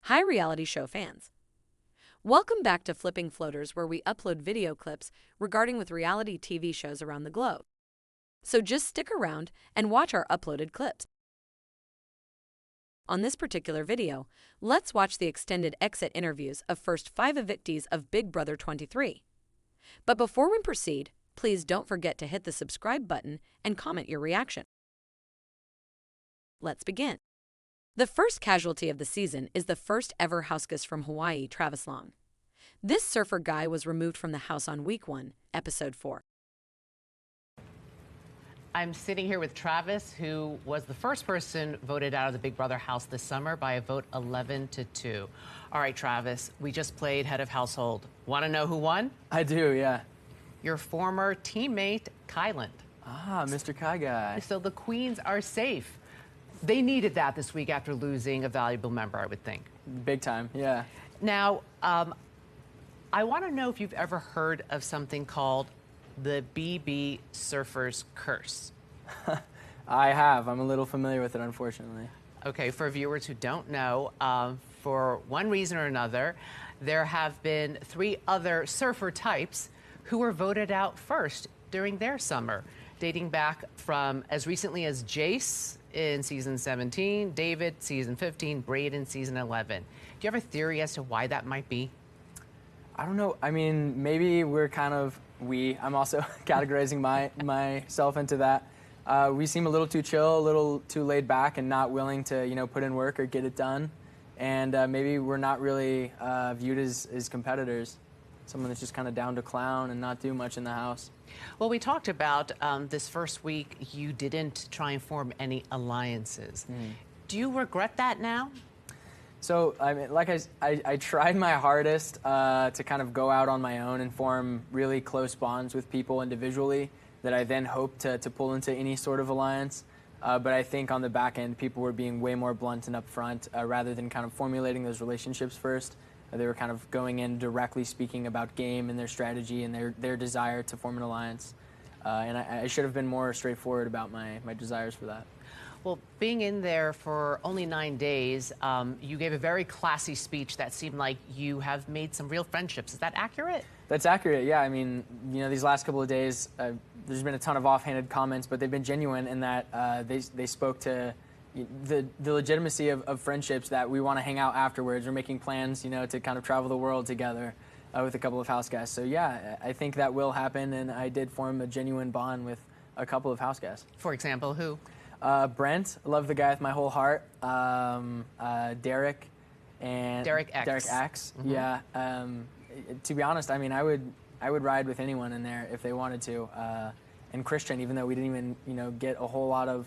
Hi, reality show fans. Welcome back to Flipping Floaters, where we upload video clips regarding with reality TV shows around the globe. So just stick around and watch our uploaded clips. On this particular video, let's watch the extended exit interviews of first 5 evictees of Big Brother 23. But before we proceed, please don't forget to hit the subscribe button and comment your reaction. Let's begin. The first casualty of the season is the first ever houseguest from Hawaii, Travis Long. This surfer guy was removed from the house on week 1, episode 4. I'm sitting here with Travis, who was the first person voted out of the Big Brother house this summer by a vote 11-2. All right, Travis, we just played head of household. Want to know who won? I do, yeah. Your former teammate, Kyland. Ah, Mr. Kai guy. So the queens are safe. They needed that this week after losing a valuable member, I would think. Big time, yeah. Now, I want to know if you've ever heard of something called the BB Surfer's Curse. I have. I'm a little familiar with it, unfortunately. Okay, for viewers who don't know, for one reason or another, there have been 3 other surfer types who were voted out first during their summer, dating back from as recently as Jace in season 17, David season 15, Braden season 11. Do you have a theory as to why that might be? I don't know. I mean, maybe we're kind of, I'm also categorizing myself into that. We seem a little too chill, a little too laid back and not willing to, put in work or get it done. And maybe we're not really viewed as competitors. Someone that's just kind of down to clown and not do much in the house. Well, we talked about this first week, you didn't try and form any alliances. Do you regret that now? So, I mean, like I tried my hardest to kind of go out on my own and form really close bonds with people individually that I then hoped to pull into any sort of alliance. But I think on the back end, people were being way more blunt and upfront rather than kind of formulating those relationships first. They were kind of going in directly speaking about game and their strategy and their desire to form an alliance. And I should have been more straightforward about my desires for that. Well, being in there for only 9 days, you gave a very classy speech that seemed like you have made some real friendships. Is that accurate? That's accurate, yeah. I mean, these last couple of days, there's been a ton of offhanded comments, but they've been genuine in that they spoke to the legitimacy of friendships, that we want to hang out afterwards. We're making plans, to kind of travel the world together with a couple of house guests. So yeah, I think that will happen, and I did form a genuine bond with a couple of house guests. For example, who? Brent, love the guy with my whole heart. Derek and Derek X. Derek X. Yeah. To be honest, I mean, I would ride with anyone in there if they wanted to. And Christian, even though we didn't even get a whole lot of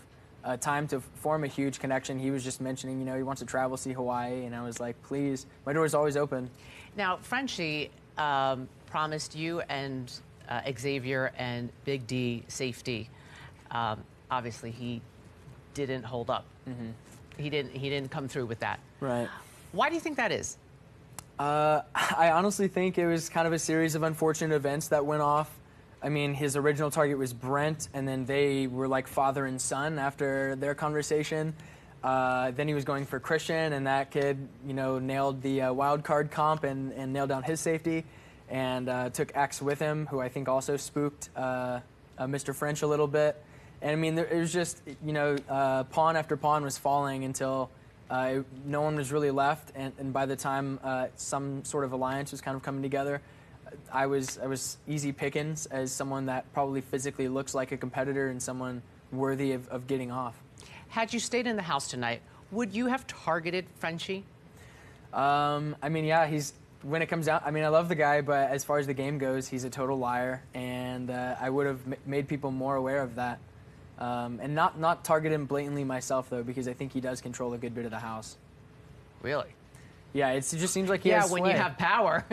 time to form a huge connection, he was just mentioning, he wants to travel, see Hawaii, and I was like, please, my door's always open. Now, Frenchie promised you and Xavier and Big D safety. Obviously, he didn't hold up. He didn't come through with that. Right. Why do you think that is? I honestly think it was kind of a series of unfortunate events that went off. I mean, his original target was Brent, and then they were like father and son after their conversation. Then he was going for Christian, and that kid, nailed the wild card comp and nailed down his safety, and took X with him, who I think also spooked Mr. French a little bit. And I mean, it was just, pawn after pawn was falling until no one was really left. And by the time some sort of alliance was kind of coming together, I was easy pickings as someone that probably physically looks like a competitor and someone worthy of getting off. Had you stayed in the house tonight, would you have targeted Frenchie? I mean, yeah, when it comes down, I mean, I love the guy, but as far as the game goes, he's a total liar, and I would have made people more aware of that. And not target him blatantly myself, though, because I think he does control a good bit of the house. Really? Yeah, it just seems like he has when sway. you have power.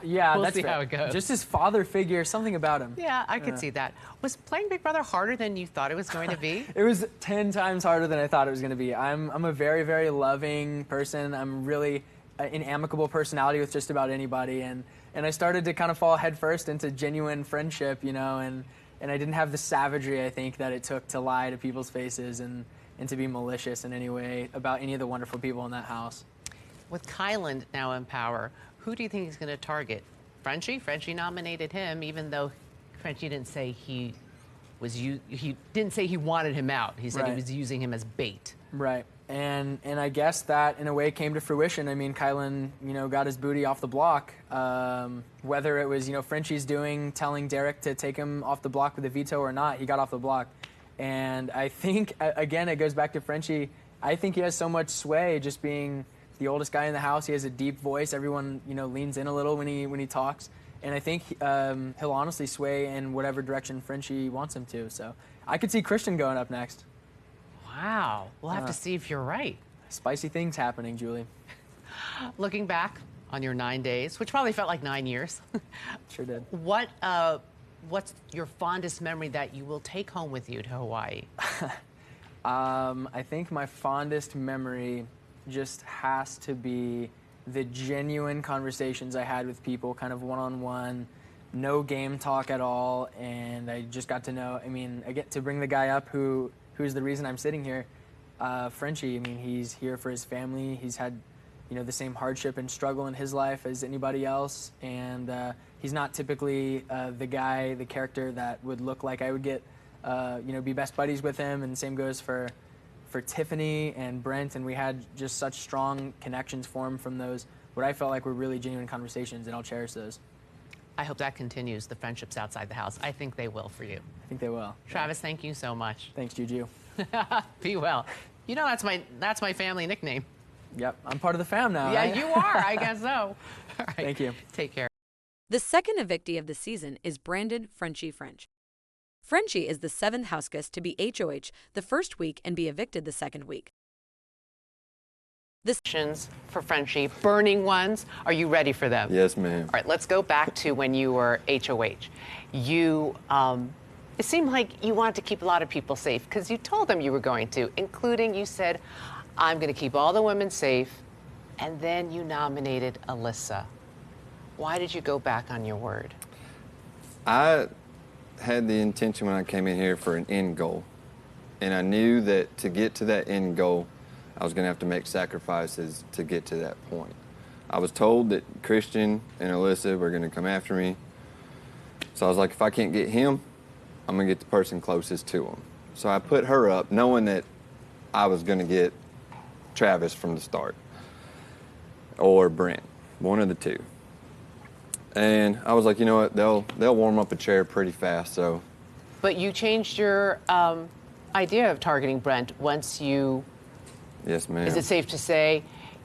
Yeah, we'll that's see fair. how it goes. Just his father figure, something about him. Yeah, I could see that. Was playing Big Brother harder than you thought it was going to be? It was 10 times harder than I thought it was going to be. I'm a very, very loving person. I'm really an amicable personality with just about anybody, and I started to kind of fall headfirst into genuine friendship, and I didn't have the savagery, I think, that it took to lie to people's faces and to be malicious in any way about any of the wonderful people in that house. With Kylan now in power, who do you think he's going to target? Frenchie? Frenchie nominated him, even though Frenchie didn't say he didn't say he wanted him out. He said he was using him as bait. Right. And I guess that in a way came to fruition. I mean, Kylan, got his booty off the block. Whether it was, Frenchie's telling Derek to take him off the block with a veto or not, he got off the block. And I think, again, it goes back to Frenchie. I think he has so much sway just being the oldest guy in the house. He has a deep voice. Everyone, leans in a little when he talks. And I think he'll honestly sway in whatever direction Frenchie wants him to. So I could see Christian going up next. Wow. We'll have to see if you're right. Spicy things happening, Julie. Looking back on your 9 days, which probably felt like 9 years. Sure did. What's your fondest memory that you will take home with you to Hawaii? I think my fondest memory just has to be the genuine conversations I had with people, kind of one-on-one, no game talk at all, and I just got to know, I get to bring the guy up who's the reason I'm sitting here, Frenchie. He's here for his family. He's had, the same hardship and struggle in his life as anybody else, and he's not typically the character that would look like I would get, be best buddies with him, and the same goes for Tiffany and Brent, and we had just such strong connections formed from those, what I felt like were really genuine conversations, and I'll cherish those. I hope that continues, the friendships outside the house. I think they will for you. I think they will. Travis, thank you so much. Thanks, Juju. Be well. That's my family nickname. Yep, I'm part of the fam now. Yeah, right? you are. I guess so. All right. Thank you. Take care. The second evictee of the season is Brandon Frenchie French. Frenchie is the 7th houseguest to be HOH the first week and be evicted the second week. Questions for Frenchie, burning ones. Are you ready for them? Yes, ma'am. All right, let's go back to when you were HOH. It seemed like you wanted to keep a lot of people safe because you told them you were going to, including you said, I'm going to keep all the women safe, and then you nominated Alyssa. Why did you go back on your word? I had the intention when I came in here for an end goal, and I knew that to get to that end goal, I was going to have to make sacrifices to get to that point. I was told that Christian and Alyssa were going to come after me, so I was like, if I can't get him, I'm going to get the person closest to him. So I put her up, knowing that I was going to get Travis from the start, or Brent, one of the two. And I was like, you know what, they'll warm up a chair pretty fast, so. But you changed your idea of targeting Brent once you... Yes, ma'am. Is it safe to say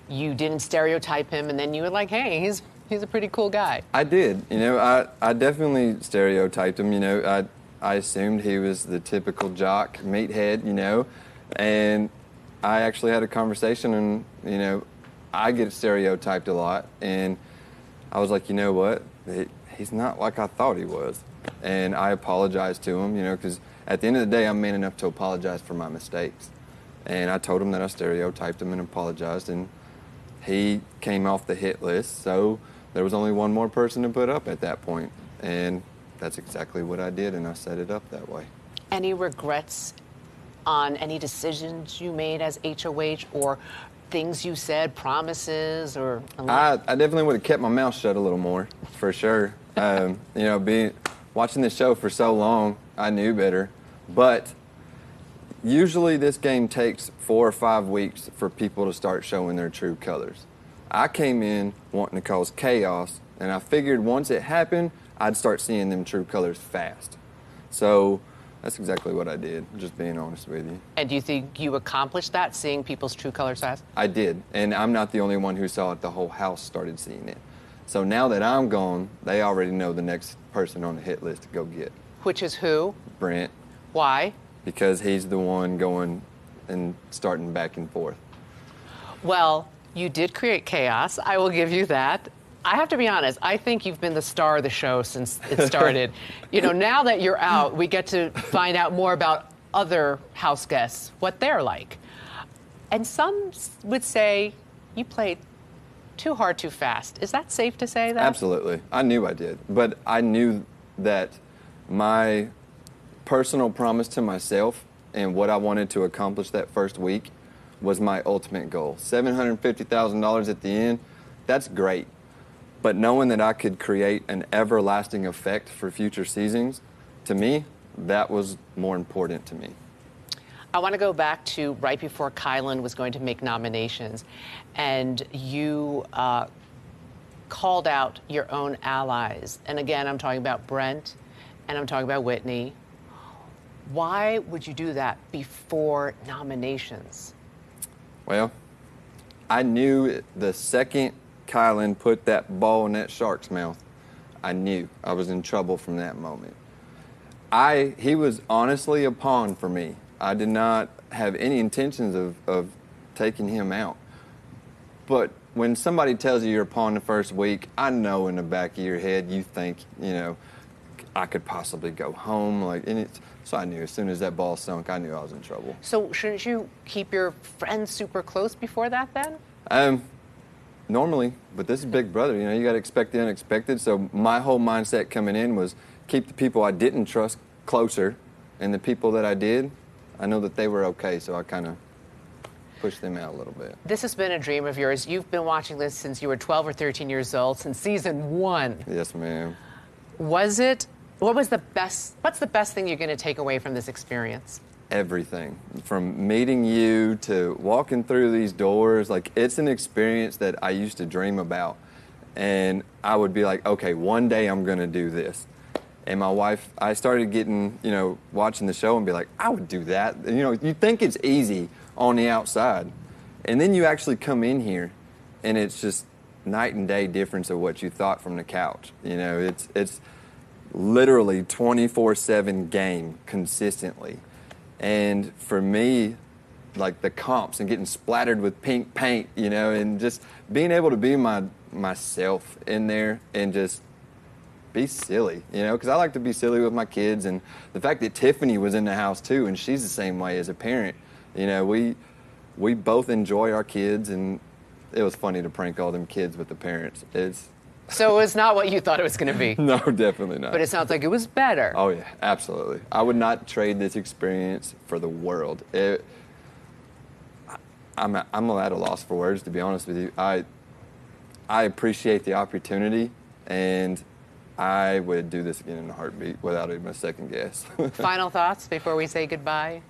you didn't stereotype him and then you were like, hey, he's a pretty cool guy? I did. I definitely stereotyped him. I assumed he was the typical jock, meathead, and I actually had a conversation and, I get stereotyped a lot, and I was like, you know what? He's not like I thought he was. And I apologized to him, because at the end of the day, I'm man enough to apologize for my mistakes. And I told him that I stereotyped him and apologized, and he came off the hit list, so there was only one more person to put up at that point. And that's exactly what I did, and I set it up that way. Any regrets on any decisions you made as HOH or things you said, promises, or... I definitely would have kept my mouth shut a little more, for sure. Watching this show for so long, I knew better. But usually this game takes 4 or 5 weeks for people to start showing their true colors. I came in wanting to cause chaos, and I figured once it happened, I'd start seeing them true colors fast. So that's exactly what I did, just being honest with you. And do you think you accomplished that, seeing people's true colors fast? I did, and I'm not the only one who saw it. The whole house started seeing it. So now that I'm gone, they already know the next person on the hit list to go get. Which is who? Brent. Why? Because he's the one going and starting back and forth. Well, you did create chaos. I will give you that. I have to be honest, I think you've been the star of the show since it started. Now that you're out, we get to find out more about other house guests, what they're like. And some would say you played too hard, too fast. Is that safe to say that? Absolutely. I knew I did. But I knew that my personal promise to myself and what I wanted to accomplish that first week was my ultimate goal. $750,000 at the end, that's great. But knowing that I could create an everlasting effect for future seasons, to me, that was more important to me. I want to go back to right before Kylan was going to make nominations, and you called out your own allies. And again, I'm talking about Brent, and I'm talking about Whitney. Why would you do that before nominations? Well, I knew the second Kylan put that ball in that shark's mouth, I knew I was in trouble from that moment. He was honestly a pawn for me. I did not have any intentions of taking him out. But when somebody tells you you're a pawn the first week, I know in the back of your head you think, I could possibly go home. So I knew as soon as that ball sunk, I knew I was in trouble. So shouldn't you keep your friends super close before that then? Normally, but this is Big Brother. You got to expect the unexpected. So my whole mindset coming in was keep the people I didn't trust closer, and the people that I did, I know that they were okay, so I kind of pushed them out a little bit. This has been a dream of yours. You've been watching this since you were 12 or 13 years old, since season 1. Yes, ma'am. What's the best thing you're going to take away from this experience? Everything. From meeting you to walking through these doors, it's an experience that I used to dream about. And I would be like, okay, one day I'm going to do this. And my wife, I started getting, watching the show and be like, I would do that. You think it's easy on the outside. And then you actually come in here and it's just night and day difference of what you thought from the couch. It's literally 24/7 game consistently. And for me, the comps and getting splattered with pink paint, and just being able to be myself in there and just be silly, because I like to be silly with my kids. And the fact that Tiffany was in the house too, and she's the same way as a parent, we both enjoy our kids, and it was funny to prank all them kids with the parents. So it's not what you thought it was going to be? No, definitely not. But it sounds like it was better. Oh, yeah, absolutely. I would not trade this experience for the world. I'm at a loss for words, to be honest with you. I appreciate the opportunity, and I would do this again in a heartbeat without even a second guess. Final thoughts before we say goodbye?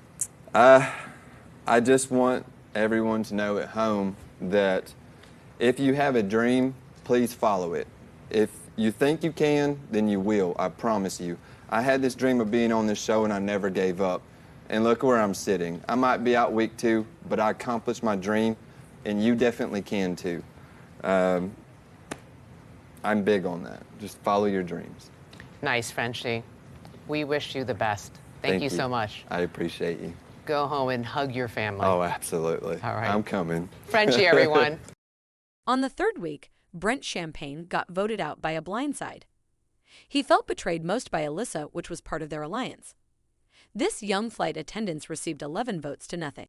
I just want everyone to know at home that if you have a dream, please follow it. If you think you can, then you will, I promise you. I had this dream of being on this show and I never gave up. And look where I'm sitting. I might be out week 2, but I accomplished my dream, and you definitely can too. I'm big on that. Just follow your dreams. Nice, Frenchie. We wish you the best. Thank you so much. I appreciate you. Go home and hug your family. Oh, absolutely. All right. I'm coming. Frenchie, everyone. On the third week, Brent Champagne got voted out by a blindside. He felt betrayed most by Alyssa, which was part of their alliance. This young flight attendant received 11 votes to nothing.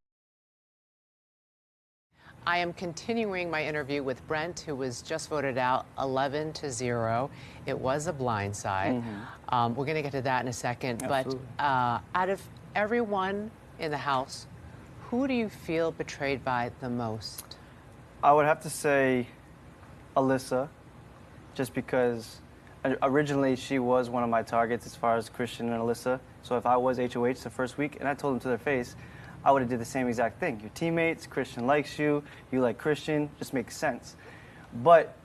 I am continuing my interview with Brent, who was just voted out 11-0. It was a blindside. Mm-hmm. We're going to get to that in a second. Absolutely. But out of everyone in the house, who do you feel betrayed by the most? I would have to say Alyssa, just because originally she was one of my targets as far as Christian and Alyssa. So if I was HOH the first week and I told them to their face, I would have did the same exact thing. Your teammates, Christian likes you, you like Christian, just makes sense. But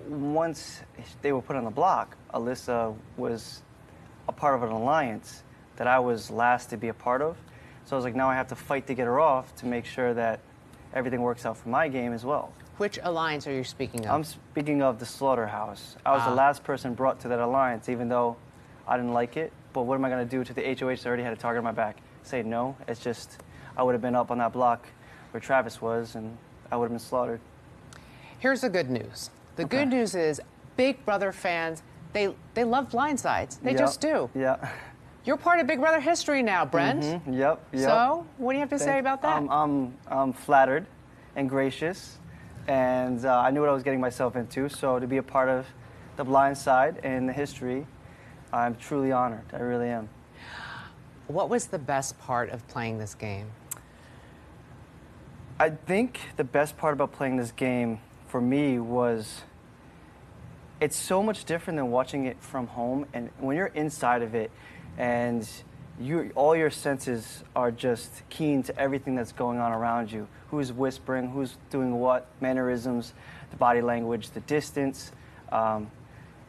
once they were put on the block, Alyssa was a part of an alliance that I was last to be a part of. So I was like, now I have to fight to get her off to make sure that everything works out for my game as well. Which alliance are you speaking of? I'm speaking of the Slaughterhouse. I was the last person brought to that alliance, even though I didn't like it. But what am I going to do to the HOH that already had a target on my back? Say no? It's just, I would have been up on that block where Travis was, and I would have been slaughtered. Here's the good news. The good news is Big Brother fans, they love blindsides. They just do. Yeah. You're part of Big Brother history now, Brent. Mm-hmm. Yep. So, what do you have to say about that? I'm flattered and gracious, and I knew what I was getting myself into. So to be a part of the blind side and the history, I'm truly honored. I really am. What was the best part of playing this game? I think the best part about playing this game for me was it's so much different than watching it from home. And when you're inside of it and all your senses are just keen to everything that's going on around you. Who's whispering, who's doing what, mannerisms, the body language, the distance.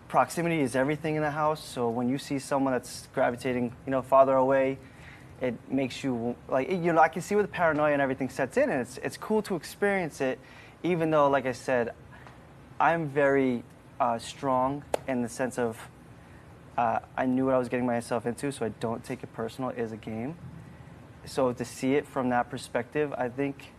Proximity is everything in the house. So when you see someone that's gravitating, farther away, it makes you like, I can see where the paranoia and everything sets in, and it's cool to experience it, even though, like I said, I'm very strong in the sense of I knew what I was getting myself into, so I don't take it personal. It is a game. So to see it from that perspective, I think,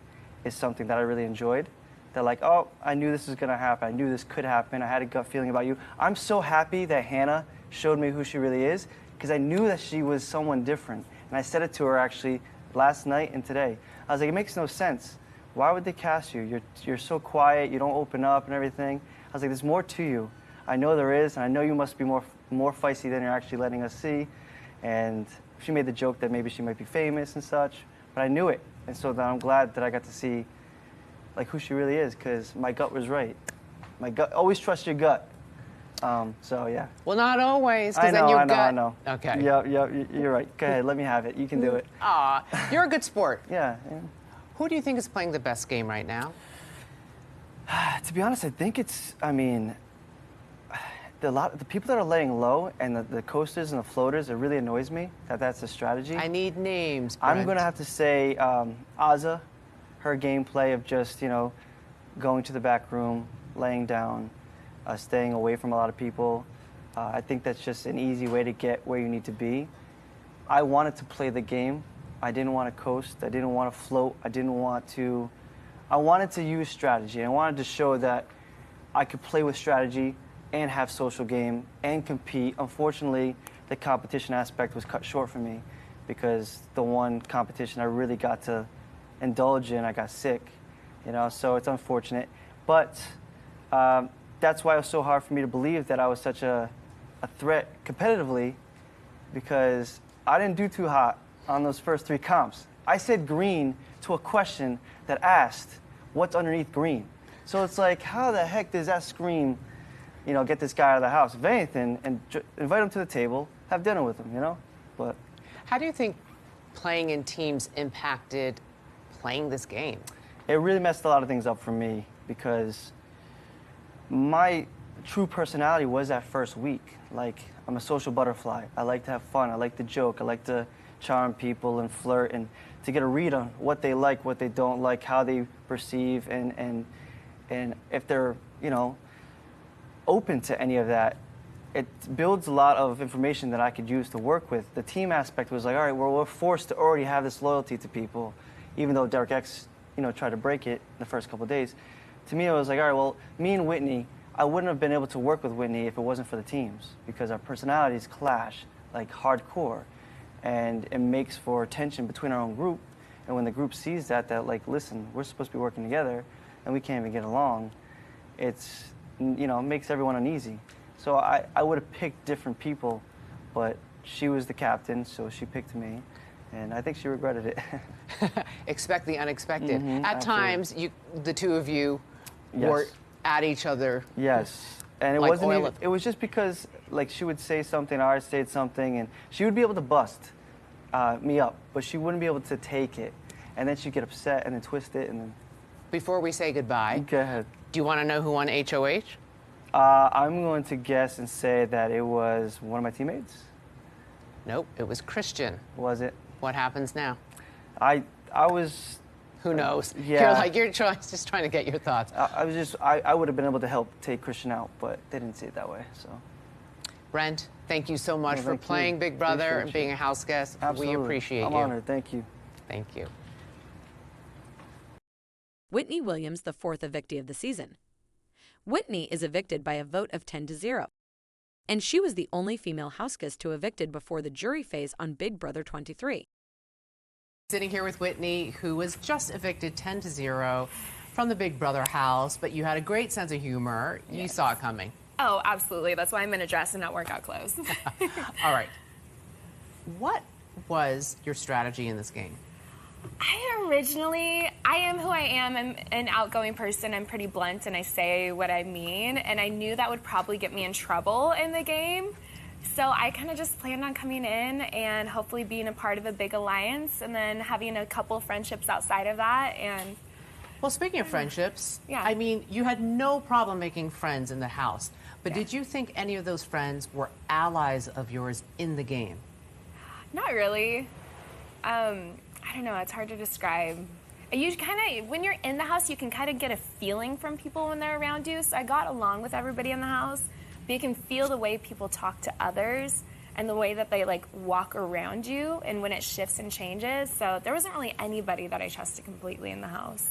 is something that I really enjoyed. That like, oh, I knew this was gonna happen. I knew this could happen. I had a gut feeling about you. I'm so happy that Hannah showed me who she really is, because I knew that she was someone different. And I said it to her actually last night and today. I was like, it makes no sense. Why would they cast you? You're so quiet, you don't open up and everything. I was like, there's more to you. I know there is, and I know you must be more feisty than you're actually letting us see. And she made the joke that maybe she might be famous and such, but I knew it. And so I'm glad that I got to see like who she really is, because my gut was right. My gut, always trust your gut. So yeah. Well, not always, because then I gut. know. Okay. Yeah, you're right. Go ahead, let me have it. You can do it. You're a good sport. Yeah. Who do you think is playing the best game right now? To be honest, I think it's, the people that are laying low and the coasters and the floaters, it really annoys me that that's a strategy. I need names, Brent. I'm going to have to say Azza, her gameplay of just, going to the back room, laying down, staying away from a lot of people. I think that's just an easy way to get where you need to be. I wanted to play the game. I didn't want to coast. I didn't want to float. I wanted to use strategy. I wanted to show that I could play with strategy and have social game and compete. Unfortunately, the competition aspect was cut short for me because the one competition I really got to indulge in, I got sick, so it's unfortunate. But that's why it was so hard for me to believe that I was such a threat competitively, because I didn't do too hot on those first 3 comps. I said green to a question that asked, what's underneath green? So it's like, how the heck does that scream, get this guy out of the house? If anything, and invite him to the table, have dinner with him, But how do you think playing in teams impacted playing this game? It really messed a lot of things up for me, because my true personality was that first week. Like, I'm a social butterfly. I like to have fun. I like to joke. I like to charm people and flirt, and to get a read on what they like, what they don't like, how they perceive, and if they're, open to any of that. It builds a lot of information that I could use to work with. The team aspect was like, all right, we're forced to already have this loyalty to people, even though Derek X, tried to break it the first couple of days. To me, it was like, all right, well, me and Whitney, I wouldn't have been able to work with Whitney if it wasn't for the teams, because our personalities clash like hardcore, and it makes for tension between our own group. And when the group sees that like, listen, we're supposed to be working together and we can't even get along, it's, it makes everyone uneasy. So I would have picked different people, but she was the captain, so she picked me, and I think she regretted it. Expect the unexpected. At absolutely. Times, the two of you were at each other. Yes. And it like wasn't oil even, it was just because, like, she would say something, or I'd say something, and she would be able to bust me up, but she wouldn't be able to take it. And then she'd get upset and then twist it, and then... Before we say goodbye, go ahead. Do you want to know who won HOH? I'm going to guess and say that it was one of my teammates. Nope, it was Christian. Was it? What happens now? I was... Who knows? Yeah. You're just trying to get your thoughts. I would have been able to help take Christian out, but they didn't see it that way, so. Brent, thank you so much for playing Big Brother and being a house guest. Absolutely. We appreciate you. I'm honored. Thank you. Thank you. Whitney Williams, the 4th evictee of the season. Whitney is evicted by a vote of 10-0, and she was the only female houseguest to evicted before the jury phase on Big Brother 23. Sitting here with Whitney, who was just evicted 10-0 from the Big Brother house, but you had a great sense of humor. Yes. You saw it coming. Oh, absolutely. That's why I'm in a dress and not workout clothes. All right. What was your strategy in this game? I am who I am. I'm an outgoing person. I'm pretty blunt and I say what I mean. And I knew that would probably get me in trouble in the game. So I kind of just planned on coming in and hopefully being a part of a big alliance and then having a couple friendships outside of that. And well, speaking of friendships, Yeah. I mean, you had no problem making friends in the house. But Yeah. did you think any of those friends were allies of yours in the game? not really. I don't know. It's hard to describe. You kind of, when you're in the house, you can kind of get a feeling from people when they're around you. So I got along with everybody in the house. But you can feel the way people talk to others and the way that they like walk around you and when it shifts and changes. So there wasn't really anybody that I trusted completely in the house.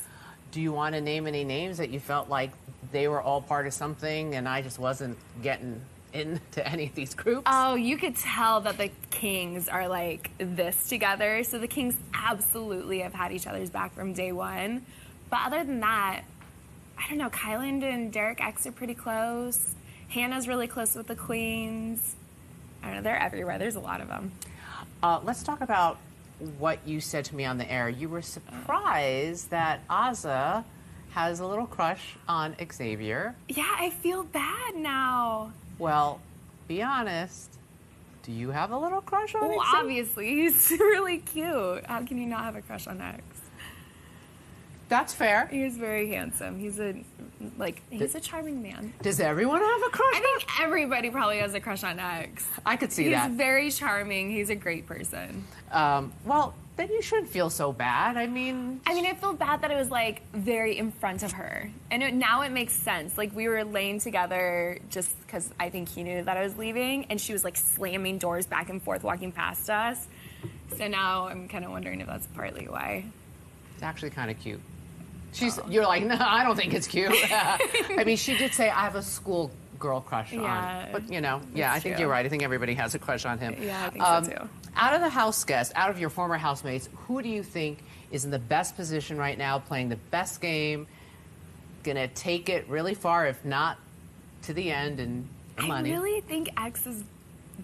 Do you want to name any names that you felt like they were all part of something and I just wasn't getting into any of these groups? Oh, you could tell that the Kings are like this together. So the Kings absolutely have had each other's back from day one. But other than that, I don't know, Kyland and Derek X are pretty close. Hannah's really close with the Queens. I don't know, they're everywhere. There's a lot of them. Let's talk about what you said to me on the air. You were surprised that Azza has a little crush on Xavier. Yeah, I feel bad now. Well, be honest. Do you have a little crush on Well, Xavier? obviously, he's really cute. How can you not have a crush on X? That's fair. He's very handsome. He's a charming man. Does everyone have a crush I think everybody probably has a crush on X. I could see He's that. very charming. He's a great person. Well, then you shouldn't feel so bad. I mean, I feel bad that it was like very in front of her. And now it makes sense. Like we were laying together just because I think he knew that I was leaving and she was like slamming doors back and forth walking past us. So now I'm kind of wondering if that's partly why. it's actually kind of cute. You're like, no, I don't think it's cute. I mean, she did say I have a schoolgirl crush Yeah, on. But, you know, yeah, I think true. you're right. I think everybody has a crush on him. Yeah, I think so too. Out of the house guests, out of your former housemates, who do you think is in the best position right now, playing the best game, gonna take it really far, if not to the end and the money? I really think X is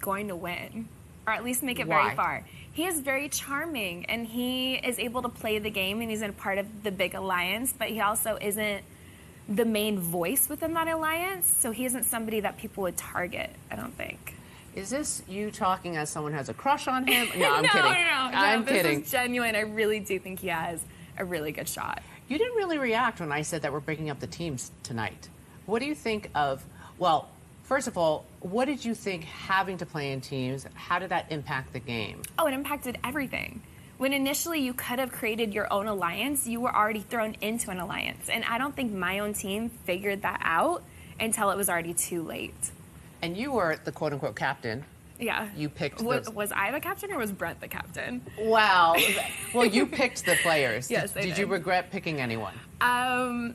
going to win, or at least make it Why? very far. He is very charming, and he is able to play the game, and he's a part of the big alliance, but he also isn't the main voice within that alliance, so he isn't somebody that people would target, I don't think. Is this you talking as someone who has a crush on him? No, I'm kidding. No, I'm kidding. This is genuine. I really do think he has a really good shot. You didn't really react when I said that we're breaking up the teams tonight. What do you think of, well, first of all, what did you think having to play in teams? How did that impact the game? Oh, it impacted everything. When initially you could have created your own alliance, you were already thrown into an alliance. And I don't think my own team figured that out until it was already too late. And you were the quote-unquote captain. Yeah. You picked Was I the captain or was Brent the captain? Wow. Well, you picked the players. Yes, I Did did. you regret picking anyone? I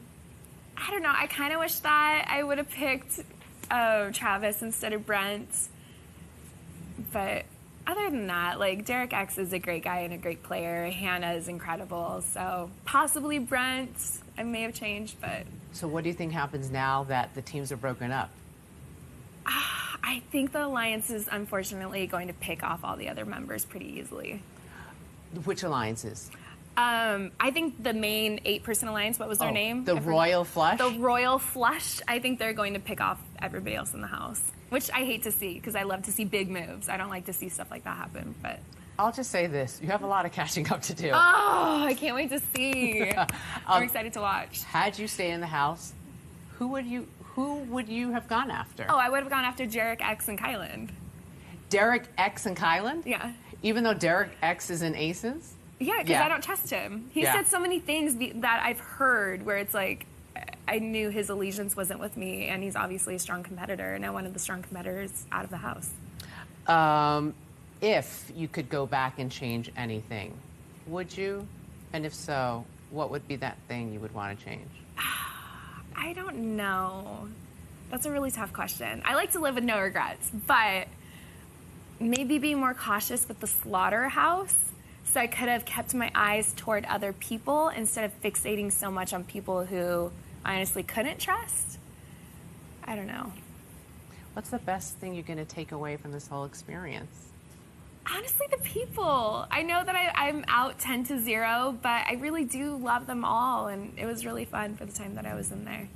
don't know. I kind of wish that I would have picked Travis instead of Brent. But other than that, like, Derek X is a great guy and a great player. Hannah is incredible. So possibly Brent. I may have changed, but So what do you think happens now that the teams are broken up? I think the alliance is unfortunately going to pick off all the other members pretty easily. Which alliances? I think the main 8-person alliance, what was their name? The I forgot. Royal Flush? The Royal Flush. I think they're going to pick off everybody else in the house, which I hate to see because I love to see big moves. I don't like to see stuff like that happen, but I'll just say this. You have a lot of catching up to do. oh, I can't wait to see. I'm excited to watch. Had you stayed in the house, who would you have gone after? Oh, I would have gone after Derek X and Kyland. Derek X and Kyland? Yeah. Even though Derek X is in Aces? Yeah, because Yeah. I don't trust him. He Yeah. said so many things that I've heard where it's like, I knew his allegiance wasn't with me, and he's obviously a strong competitor, and I wanted the strong competitors out of the house. If you could go back and change anything, would you? And if so, what would be that thing you would want to change? I don't know. That's a really tough question. I like to live with no regrets, but maybe be more cautious with the slaughterhouse. So I could have kept my eyes toward other people instead of fixating so much on people who I honestly couldn't trust. I don't know. What's the best thing you're going to take away from this whole experience? Honestly, the people. I know that I'm out 10-0, but I really do love them all, and it was really fun for the time that I was in there.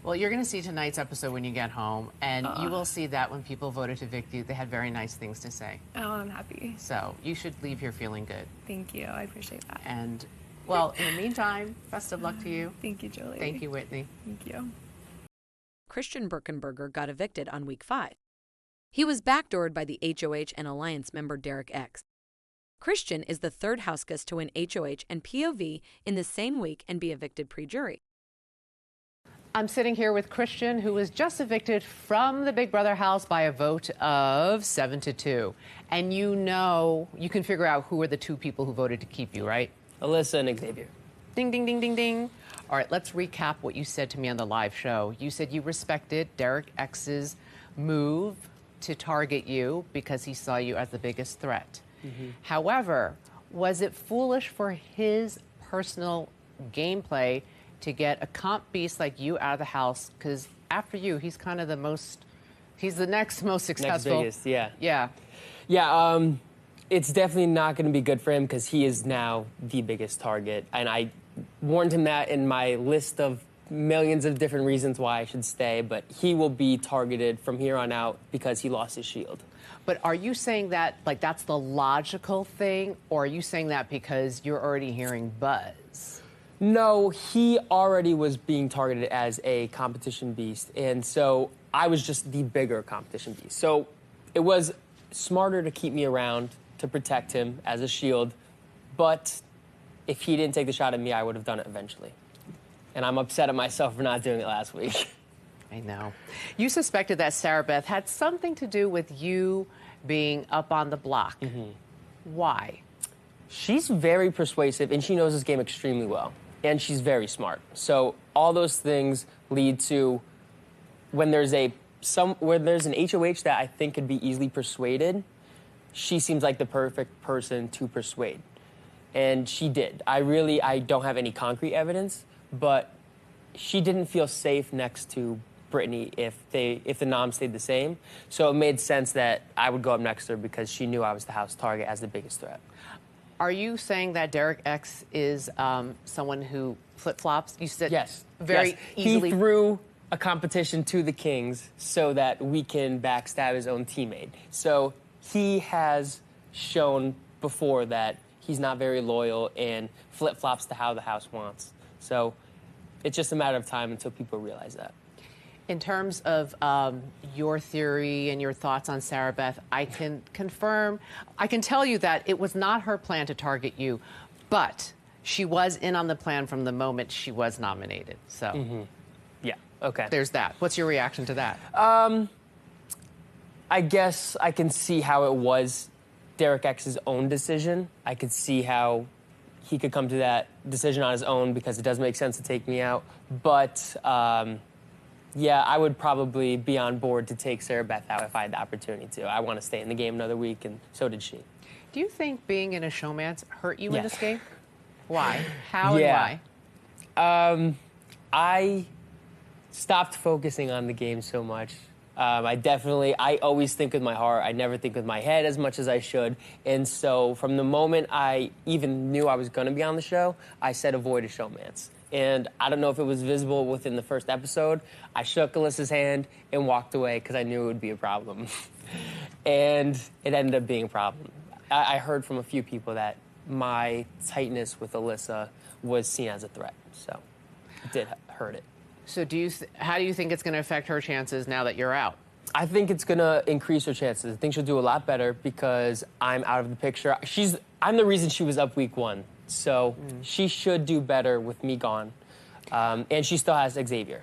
Well, you're going to see tonight's episode when you get home, and you will see that when people voted to evict you, they had very nice things to say. Oh, I'm happy. So you should leave here feeling good. Thank you. I appreciate that. And, well, in the meantime, best of luck to you. Thank you, Julie. Thank you, Whitney. Thank you. Christian Birkenberger got evicted on week 5. He was backdoored by the HOH and Alliance member Derek X. Christian is the third houseguest to win HOH and POV in the same week and be evicted pre-jury. I'm sitting here with Christian, who was just evicted from the Big Brother house by a vote of 7-2. And you know, you can figure out who are the 2 people who voted to keep you, right? Alyssa and Xavier. Ding, ding, ding, ding, ding. All right, let's recap what you said to me on the live show. You said you respected Derek X's move to target you because he saw you as the biggest threat. However, was it foolish for his personal gameplay to get a comp beast like you out of the house? Because after you, he's kind of the most, he's the next most successful. Next biggest, yeah. Yeah. Yeah, it's definitely not going to be good for him because he is now the biggest target. And I warned him that in my list of millions of different reasons why I should stay, but he will be targeted from here on out because he lost his shield. But are you saying that, like, that's the logical thing, or are you saying that because you're already hearing buzz? No, he already was being targeted as a competition beast, and so I was just the bigger competition beast. So it was smarter to keep me around to protect him as a shield, but if he didn't take the shot at me, I would have done it eventually. And I'm upset at myself for not doing it last week. I know. You suspected that Sarah Beth had something to do with you being up on the block. Why? She's very persuasive, and she knows this game extremely well. And she's very smart. So all those things lead to when there's an HOH that I think could be easily persuaded, she seems like the perfect person to persuade. And she did. I don't have any concrete evidence, but she didn't feel safe next to Brittany if the nom stayed the same. So it made sense that I would go up next to her because she knew I was the house target as the biggest threat. Are you saying that Derek X is someone who flip-flops? You said yes. Very easily. He threw a competition to the Kings so that we can backstab his own teammate. So he has shown before that he's not very loyal and flip-flops to how the house wants. So it's just a matter of time until people realize that. In terms of your theory and your thoughts on Sarah Beth, I can confirm, I can tell you that it was not her plan to target you, but she was in on the plan from the moment she was nominated. So, yeah, okay. There's that. What's your reaction to that? I guess I can see how it was Derek X's own decision. I could see how he could come to that decision on his own because it does make sense to take me out. But, yeah, I would probably be on board to take Sarah Beth out if I had the opportunity to. I want to stay in the game another week, and so did she. Do you think being in a showmance hurt you in this game? Why? How and why? I stopped focusing on the game so much. I always think with my heart. I never think with my head as much as I should. And so from the moment I even knew I was going to be on the show, I said avoid a showmance. And I don't know if it was visible within the first episode. I shook Alyssa's hand and walked away because I knew it would be a problem. And it ended up being a problem. I heard from a few people that my tightness with Alyssa was seen as a threat. So it did hurt it. So how do you think it's going to affect her chances now that you're out? I think it's going to increase her chances. I think she'll do a lot better because I'm out of the picture. I'm the reason she was up week 1. So she should do better with me gone. And she still has Xavier.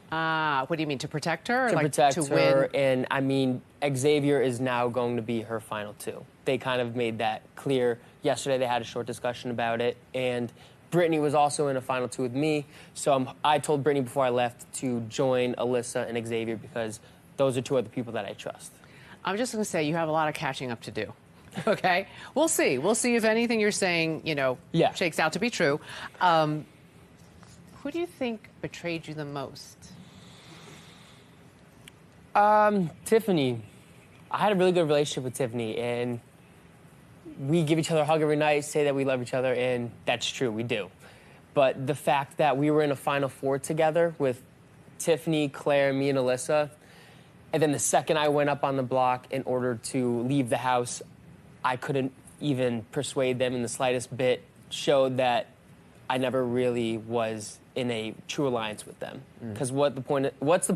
What do you mean, to protect her? Or to like protect to her, win? and I mean, Xavier is now going to be her final 2. They kind of made that clear. Yesterday they had a short discussion about it, and Brittany was also in a final 2 with me, so I told Brittany before I left to join Alyssa and Xavier because those are 2 other people that I trust. I'm just going to say you have a lot of catching up to do. Okay? We'll see. We'll see if anything you're saying, shakes out to be true. Who do you think betrayed you the most? Tiffany. I had a really good relationship with Tiffany, and we give each other a hug every night, say that we love each other, and that's true, we do. But the fact that we were in a Final Four together with Tiffany, Claire, me, and Alyssa, and then the second I went up on the block in order to leave the house, I couldn't even persuade them in the slightest bit, showed that I never really was in a true alliance with them. Because what's the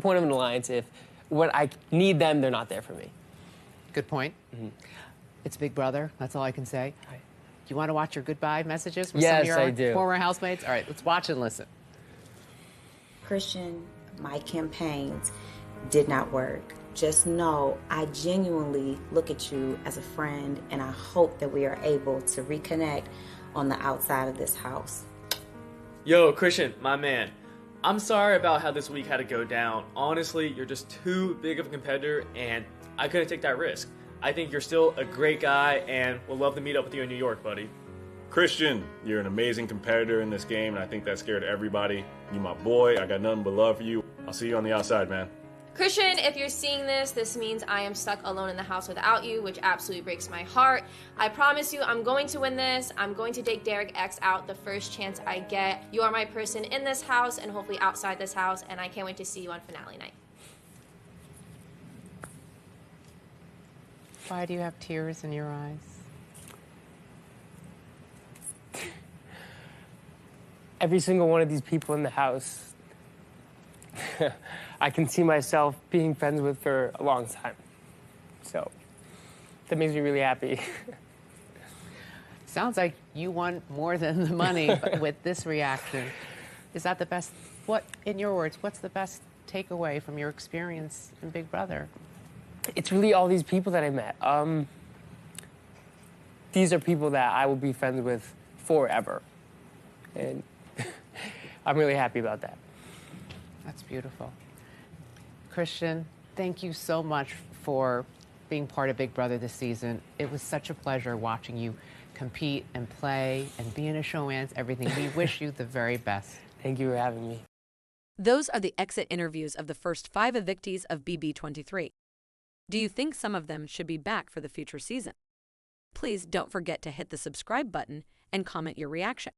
point of an alliance if when I need them, they're not there for me? Good point. It's Big Brother. That's all I can say. Right. You want to watch your goodbye messages from Yes, some of I your do. former housemates? All right, let's watch and listen. Christian, my campaigns did not work. Just know I genuinely look at you as a friend, and I hope that we are able to reconnect on the outside of this house. Yo, Christian, my man. I'm sorry about how this week had to go down. Honestly, you're just too big of a competitor, and I couldn't take that risk. I think you're still a great guy, and would love to meet up with you in New York, buddy. Christian, you're an amazing competitor in this game, and I think that scared everybody. You my boy. I got nothing but love for you. I'll see you on the outside, man. Christian, if you're seeing this, this means I am stuck alone in the house without you, which absolutely breaks my heart. I promise you I'm going to win this. I'm going to take Derek X out the first chance I get. You are my person in this house and hopefully outside this house, and I can't wait to see you on finale night. Why do you have tears in your eyes? Every single one of these people in the house, I can see myself being friends with for a long time. So that makes me really happy. Sounds like you won more than the money with this reaction. Is that the best, in your words, what's the best takeaway from your experience in Big Brother? It's really all these people that I met. These are people that I will be friends with forever. And I'm really happy about that. That's beautiful. Christian, thank you so much for being part of Big Brother this season. It was such a pleasure watching you compete and play and be in a showman's everything. We wish you the very best. Thank you for having me. Those are the exit interviews of the first 5 evictees of BB23. Do you think some of them should be back for the future season? Please don't forget to hit the subscribe button and comment your reaction.